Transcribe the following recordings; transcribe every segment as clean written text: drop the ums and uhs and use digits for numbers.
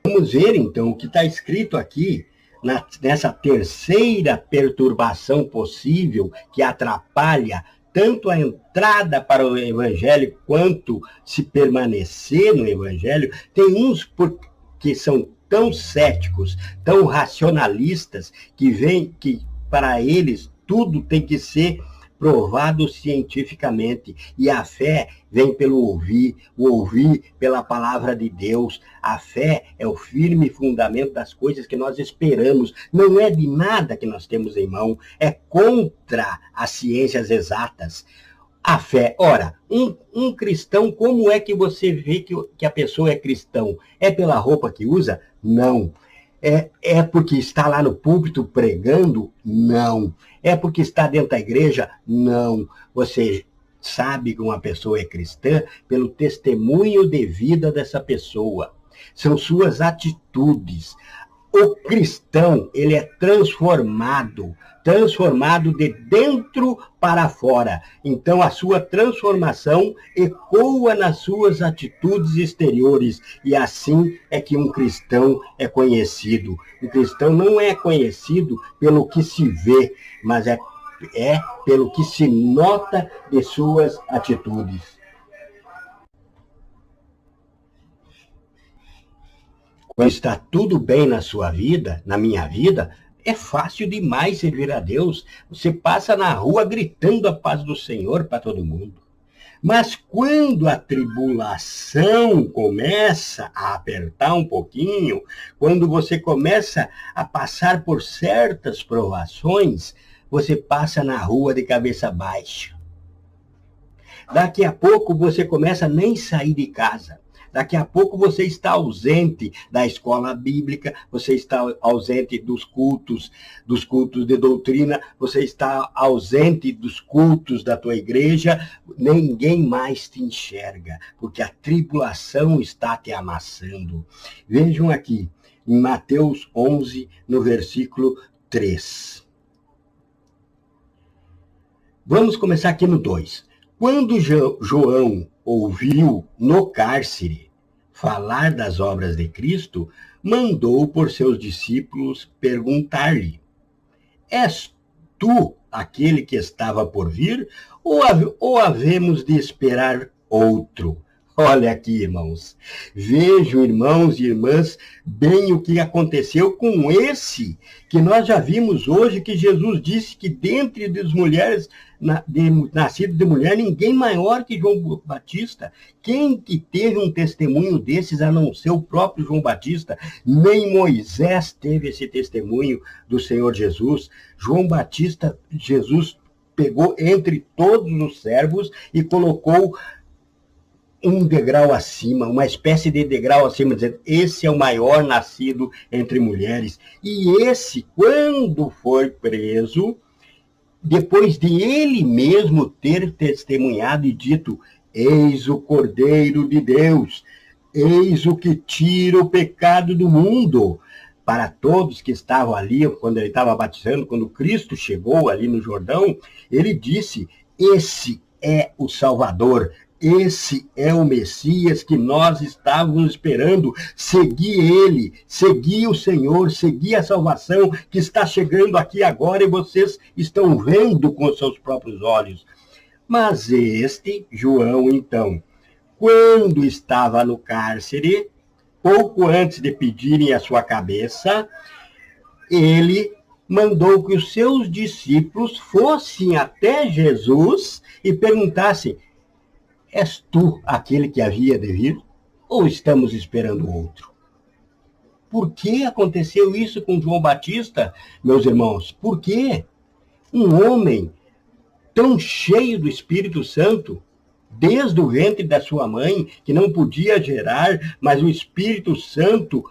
Vamos ver, então, o que está escrito aqui, nessa terceira perturbação possível que atrapalha tanto a entrada para o Evangelho quanto se permanecer no Evangelho. Tem uns que são tão céticos, tão racionalistas, que veem que para eles tudo tem que ser provado cientificamente. E a fé vem pelo ouvir, o ouvir pela palavra de Deus. A fé é o firme fundamento das coisas que nós esperamos. Não é de nada que nós temos em mão, é contra as ciências exatas. A fé, ora, um cristão, como é que você vê que a pessoa é cristão? É pela roupa que usa? Não. É porque está lá no púlpito pregando? Não. É porque está dentro da igreja? Não. Você sabe que uma pessoa é cristã pelo testemunho de vida dessa pessoa. São suas atitudes. O cristão, ele é transformado de dentro para fora. Então, a sua transformação ecoa nas suas atitudes exteriores. E assim é que um cristão é conhecido. O cristão não é conhecido pelo que se vê, mas é pelo que se nota de suas atitudes. Quando está tudo bem na sua vida, na minha vida, é fácil demais servir a Deus. Você passa na rua gritando a paz do Senhor para todo mundo. Mas quando a tribulação começa a apertar um pouquinho, quando você começa a passar por certas provações, você passa na rua de cabeça baixa. Daqui a pouco você começa a nem sair de casa. Daqui a pouco você está ausente da escola bíblica, você está ausente dos cultos de doutrina, você está ausente dos cultos da tua igreja, ninguém mais te enxerga, porque a tribulação está te amassando. Vejam aqui, em Mateus 11, no versículo 3. Vamos começar aqui no 2. Quando João ouviu no cárcere falar das obras de Cristo, mandou por seus discípulos perguntar-lhe: És tu aquele que estava por vir, ou havemos de esperar outro? Olha aqui, irmãos. Vejam, irmãos e irmãs, bem o que aconteceu com esse, que nós já vimos hoje, que Jesus disse que dentre as mulheres, nascido de mulher, ninguém maior que João Batista. Quem que teve um testemunho desses, a não ser o próprio João Batista? Nem Moisés teve esse testemunho do Senhor Jesus. João Batista, Jesus pegou entre todos os servos e colocou um degrau acima, uma espécie de degrau acima, dizendo: esse é o maior nascido entre mulheres. E esse, quando foi preso, depois de ele mesmo ter testemunhado e dito: eis o Cordeiro de Deus, eis o que tira o pecado do mundo. Para todos que estavam ali, quando ele estava batizando, quando Cristo chegou ali no Jordão, ele disse: esse é o Salvador, esse é o Messias que nós estávamos esperando. Segui ele, segui o Senhor, segui a salvação que está chegando aqui agora e vocês estão vendo com os seus próprios olhos. Mas este, João, então, quando estava no cárcere, pouco antes de pedirem a sua cabeça, ele mandou que os seus discípulos fossem até Jesus e perguntassem: és tu aquele que havia de vir? Ou estamos esperando outro? Por que aconteceu isso com João Batista, meus irmãos? Por quê? Um homem tão cheio do Espírito Santo, desde o ventre da sua mãe, que não podia gerar, mas o Espírito Santo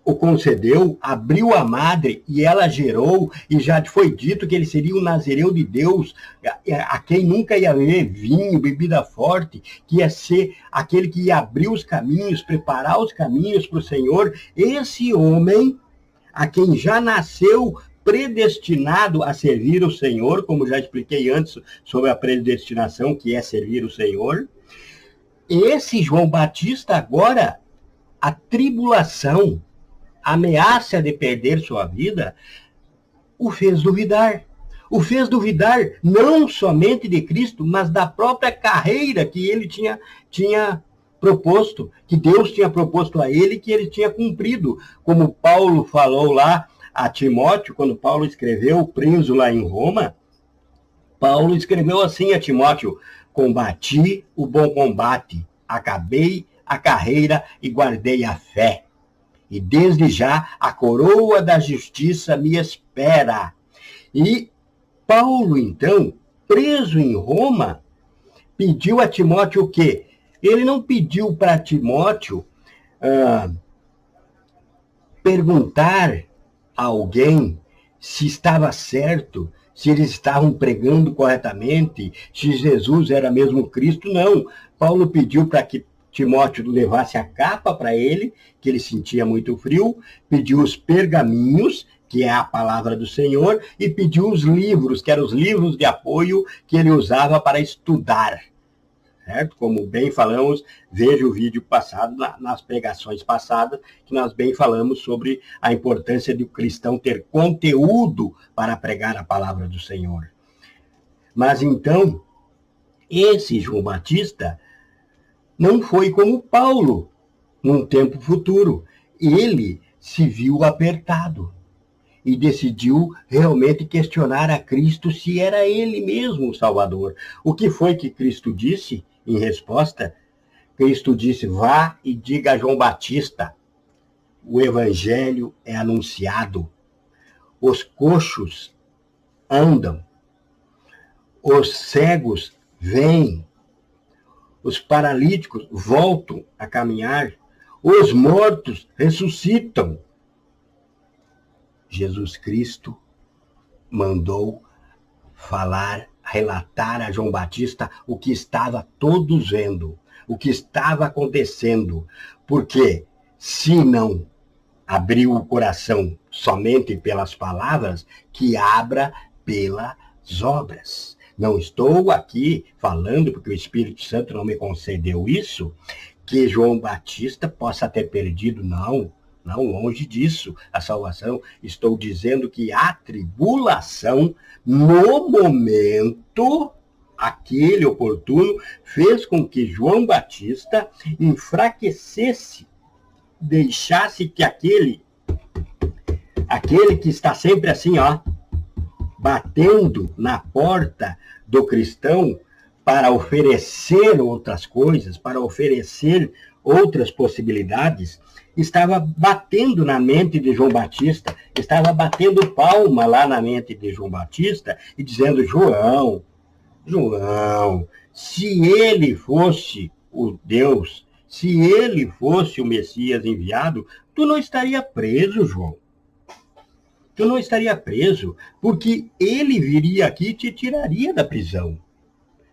o concedeu, abriu a madre e ela gerou, e já foi dito que ele seria o nazireu de Deus, a quem nunca ia haver vinho, bebida forte, que ia ser aquele que ia abrir os caminhos, preparar os caminhos para o Senhor. Esse homem, a quem já nasceu predestinado a servir o Senhor, como já expliquei antes sobre a predestinação, que é servir o Senhor, esse João Batista agora a tribulação, a ameaça de perder sua vida, o fez duvidar. O fez duvidar não somente de Cristo, mas da própria carreira que ele tinha proposto, que Deus tinha proposto a ele, que ele tinha cumprido. Como Paulo falou lá a Timóteo, quando Paulo escreveu, preso lá em Roma, Paulo escreveu assim a Timóteo: combati o bom combate, acabei a carreira e guardei a fé. E desde já a coroa da justiça me espera. E Paulo, então, preso em Roma, pediu a Timóteo o quê? Ele não pediu para Timóteo perguntar a alguém se estava certo, se eles estavam pregando corretamente, se Jesus era mesmo Cristo. Não. Paulo pediu para que Timóteo levasse a capa para ele, que ele sentia muito frio, pediu os pergaminhos, que é a palavra do Senhor, e pediu os livros, que eram os livros de apoio que ele usava para estudar. Certo? Como bem falamos, veja o vídeo passado, nas pregações passadas, que nós bem falamos sobre a importância de o cristão ter conteúdo para pregar a palavra do Senhor. Mas então, esse João Batista não foi como Paulo, num tempo futuro. Ele se viu apertado e decidiu realmente questionar a Cristo se era ele mesmo o Salvador. O que foi que Cristo disse em resposta? Cristo disse: vá e diga a João Batista, o evangelho é anunciado, os coxos andam, os cegos veem, os paralíticos voltam a caminhar, os mortos ressuscitam. Jesus Cristo mandou falar, relatar a João Batista o que estava todos vendo, o que estava acontecendo. Porque se não abriu o coração somente pelas palavras, que abra pelas obras. Não estou aqui falando, porque o Espírito Santo não me concedeu isso, que João Batista possa ter perdido, não, longe disso, a salvação. Estou dizendo que a tribulação, no momento, aquele oportuno, fez com que João Batista enfraquecesse, deixasse que aquele que está sempre assim, batendo na porta do cristão para oferecer outras coisas, para oferecer outras possibilidades, estava batendo na mente de João Batista, estava batendo palma lá na mente de João Batista e dizendo: João, se ele fosse o Deus, se ele fosse o Messias enviado, tu não estaria preso, João. Tu não estaria preso, porque ele viria aqui e te tiraria da prisão.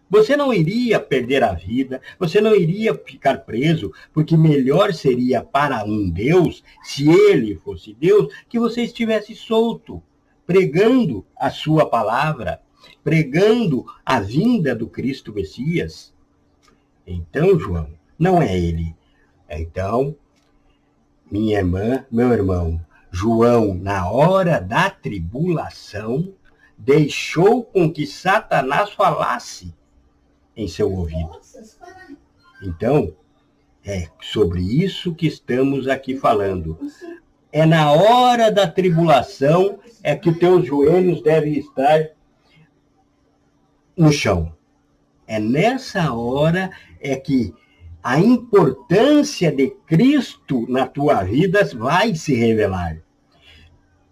Você não iria perder a vida, você não iria ficar preso, porque melhor seria para um Deus, se ele fosse Deus, que você estivesse solto, pregando a sua palavra, pregando a vinda do Cristo Messias. Então, João, não é ele. Então, minha irmã, meu irmão, João, na hora da tribulação, deixou com que Satanás falasse em seu ouvido. Então, é sobre isso que estamos aqui falando. É na hora da tribulação é que teus joelhos devem estar no chão. É nessa hora é que a importância de Cristo na tua vida vai se revelar.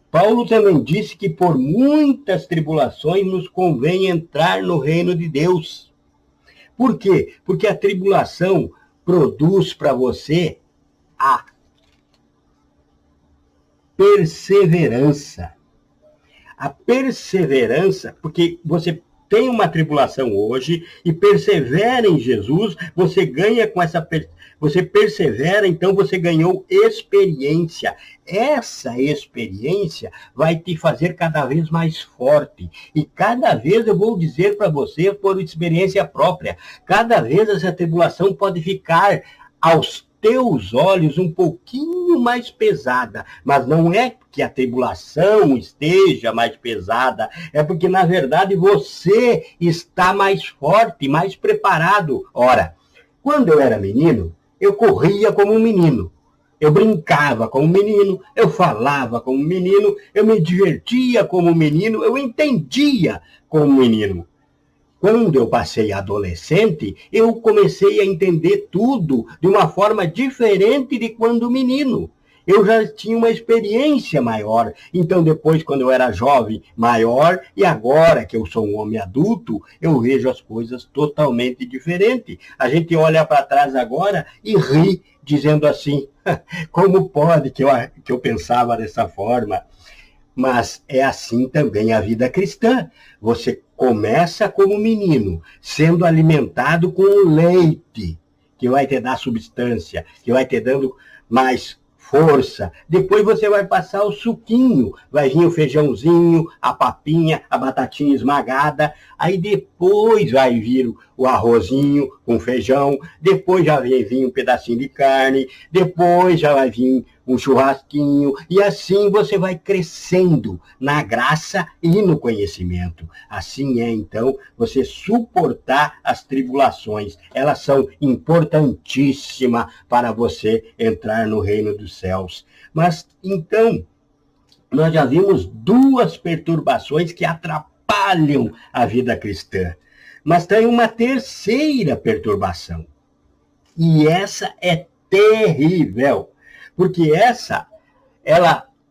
Paulo também disse que por muitas tribulações nos convém entrar no reino de Deus. Por quê? Porque a tribulação produz para você a perseverança. A perseverança, porque você tem uma tribulação hoje e persevera em Jesus, você ganha com essa... Você persevera, então você ganhou experiência. Essa experiência vai te fazer cada vez mais forte. E cada vez eu vou dizer para você, por experiência própria, cada vez essa tribulação pode ficar aos teus olhos um pouquinho mais pesada, mas não é que a tribulação esteja mais pesada, é porque, na verdade, você está mais forte, mais preparado. Ora, quando eu era menino, eu corria como um menino. Eu brincava como menino, eu falava como menino, eu me divertia como menino, eu entendia como menino. Quando eu passei adolescente, eu comecei a entender tudo de uma forma diferente de quando menino. Eu já tinha uma experiência maior. Então, depois, quando eu era jovem, maior, e agora que eu sou um homem adulto, eu vejo as coisas totalmente diferentes. A gente olha para trás agora e ri, dizendo assim, como pode que eu pensava dessa forma? Mas é assim também a vida cristã. Você começa como menino, sendo alimentado com o leite, que vai te dar substância, que vai te dando mais força. Depois você vai passar o suquinho, vai vir o feijãozinho, a papinha, a batatinha esmagada. Aí depois vai vir o arrozinho com feijão, depois já vai vir um pedacinho de carne, depois já vai vir um churrasquinho, e assim você vai crescendo na graça e no conhecimento. Assim é, então, você suportar as tribulações. Elas são importantíssimas para você entrar no reino dos céus. Mas, então, nós já vimos duas perturbações que atrapalham a vida cristã. Mas tem uma terceira perturbação. E essa é terrível. Porque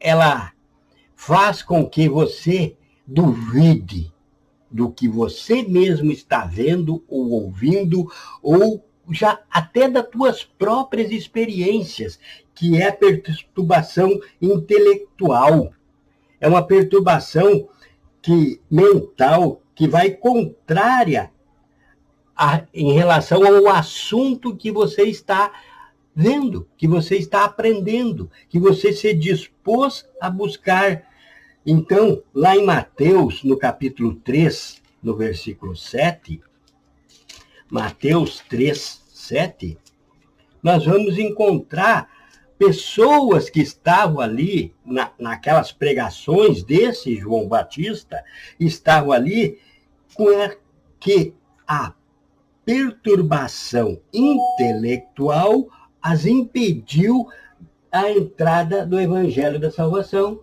ela faz com que você duvide do que você mesmo está vendo ou ouvindo, ou já até das tuas próprias experiências, que é a perturbação intelectual. É uma perturbação mental que vai contrária em relação ao assunto que você está vendo, que você está aprendendo, que você se dispôs a buscar. Então, lá em Mateus, no capítulo 3, no versículo 7, Mateus 3, 7, nós vamos encontrar pessoas que estavam ali, naquelas pregações desse João Batista, estavam ali com que a perturbação intelectual as impediu a entrada do Evangelho da Salvação.